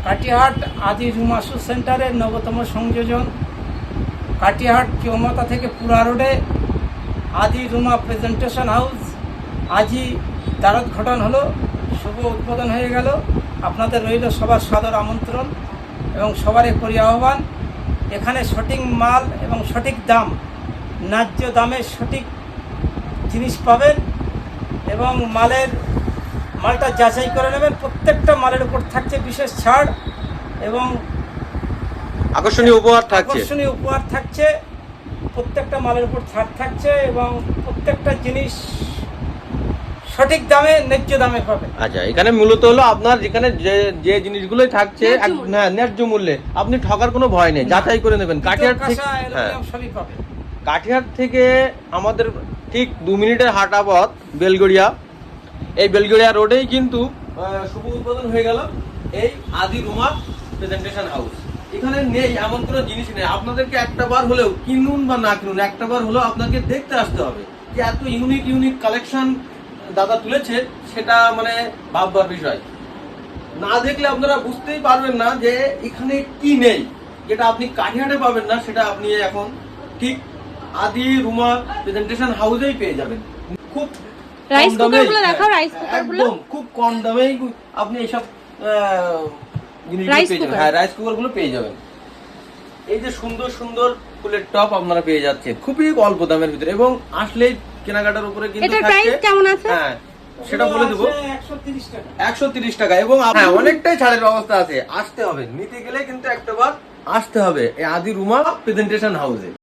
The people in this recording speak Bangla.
কাটিহাট আদি রুমা শু সেন্টারের নবতম সংযোজন। কাটিহাট চৌমাথা থেকে পুরা রোডে আদি রুমা প্রেজেন্টেশন হাউস আজই দ্বারোদ্ঘাটন হলো, শুভ উদ্বোধন হয়ে গেল। আপনাদের রইল সবার সাদর আমন্ত্রণ এবং সবারই করি আহ্বান। এখানে সঠিক মাল এবং সঠিক দাম, ন্যায্য দামে সঠিক জিনিস পাবেন এবং মালটা যাচাই করে নেবেন। প্রত্যেকটা মালের উপর থাকছে বিশেষ ছাড় এবং আকর্ষণীয় উপহার থাকছে। প্রত্যেকটা মালের উপর ছাড় থাকছে এবং প্রত্যেকটা জিনিস সঠিক দামে, ন্যায্য দামে পাবেন। আচ্ছা, এখানে মূলত হলো আপনার যেখানে যে জিনিসগুলোই থাকছে ন্যায্য মূল্যে, আপনি ঠকার কোনো ভয় নেই, যাচাই করে নেবেন। কাটিহাট থেকে সবই পাবেন। কাটিহাট থেকে আমাদের ঠিক 2 মিনিটের হাঁটা পথ বেলগড়িয়া। এই বেলগড়িয়া রোডেই কিন্তু শুভ উদ্বোধন হয়ে গেল এই আদি রুমা প্রেজেন্টেশন হাউস। এখানে নেই এমন কোনো জিনিস নেই। আপনাদেরকে একটা বার হলেও কিনুন বা না কিনুন, একটা বার হলেও আপনাকে দেখতে আসতে হবে যে এত ইউনিক কালেকশন দাদা তুলেছে, সেটা মানে ভাববার বিষয়। না দেখলে আপনারা বুঝতেই পারবেন না যে এখানে কি নেই। যেটা আপনি কাটিহাটে পাবেন না, সেটা আপনি এখন ঠিক আদি রুমা প্রেজেন্টেশন হাউসেই পেয়ে যাবেন। খুব রাইস কুকারগুলো দেখাও, রাইস কুকারগুলো একদম খুব কম দামেই আপনি এইসব জিনিসগুলো পেয়ে যাবেন। হ্যাঁ, রাইস কুকারগুলো পেয়ে যাবেন। এই যে সুন্দর সুন্দর ফুলের টপ আপনারা পেয়ে যাচ্ছেন খুবই অল্প দামের ভিতরে, এবং আসলেই কেনাকাটার উপরে কিন্তু এটার প্রাইস কেমন আছে? হ্যাঁ, সেটা বলে দেবো। 130 টাকা। 130 টাকা, এবং অনেকটাই ছাড়ের ব্যবস্থা আছে। আসতে হবে, নিতে গেলে কিন্তু একটা বার আসতে হবে এই আদি রুমা প্রেজেন্টেশন হাউসে।